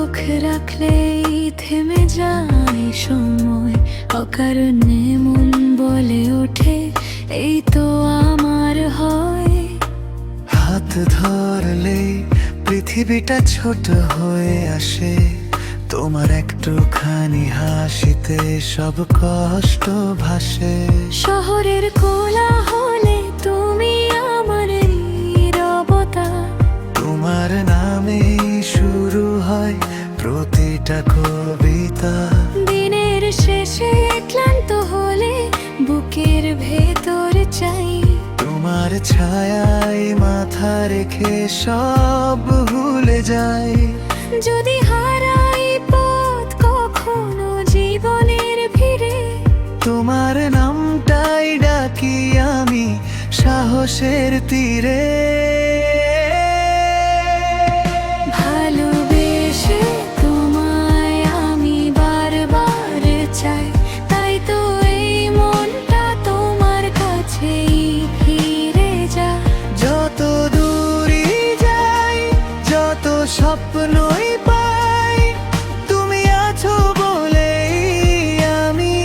চোখ রাখলেই থেমে যায় সময়, অকারণে মন বলে ওঠে এই তো আমার হয়। হাত ধরলেই পৃথিবীটা ছোট হয়ে আসে, তোমার একটুখানি হাসিতে সব কষ্ট ভাসে। শহরের কোলাহলে তুমি আমার নীরবতা, তোমার নামে শুরু হয় প্রতিটা কবিতা। দিনের শেষে ক্লান্ত হলে বুকের ভেতর চাই, তোমার ছায়ায় মাথা রেখে সব ভুলে যায়। যদি হারাই পথ কখনো জীবনের ভিড়ে, তোমার নামটাই ডাকি আমি সাহসের তীরে। ভালোবেসে তোমায় আমি বারবার চাই, তাই তো এই মনটা তোমার কাছেই ফিরে যায়। যত দূরই যাই, যত স্বপ্নই পাই, তুমি আছো বলেই আমি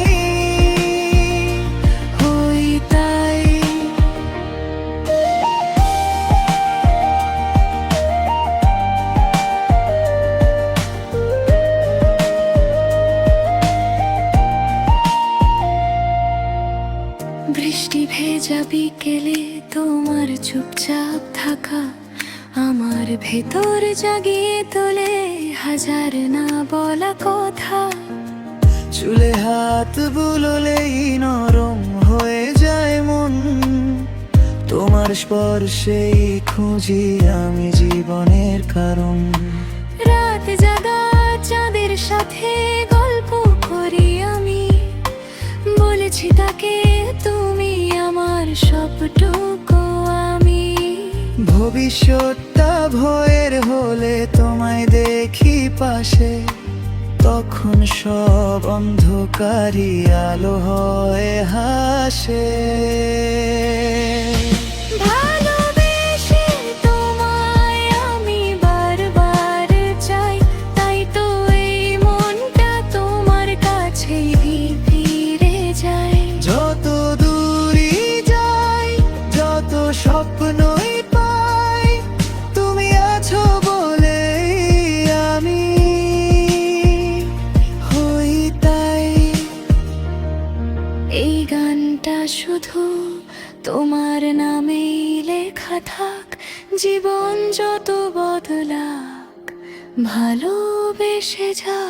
হই তাই। বৃষ্টি ভেজা বিকেলে তোমার চুপচাপ থাকা আমার ভেতর জাগিয়ে তোলে হাজার না বলা কথা। চুলে হাত বুলোলেই নরম হয়ে যায় মন, তোমার স্পর্শেই খুঁজি আমি জীবনের কারণ। রাত জাগা চাঁদের সাথে গল্প করি আমি, বলেছি তাকে তুমি আমার সবটুকু আমি। ভবিষ্যৎটা ভয়ের হলে তোমায় দেখি পাশে, তখন সব অন্ধকারই আলো হয়ে হাসে। ভালোবেসে তোমায় আমি বারবার চাই, তাই তো এই মনটা তোমার কাছেই ফিরে যায়। যত দূরই যাই, যত স্বপ্নই পাই, তুমি আছো বলেই আমি হই তাই। এই গানটা শুধু তোমার নামেই লেখা থাক, জীবন যত বদলাক ভালোবেসে যা।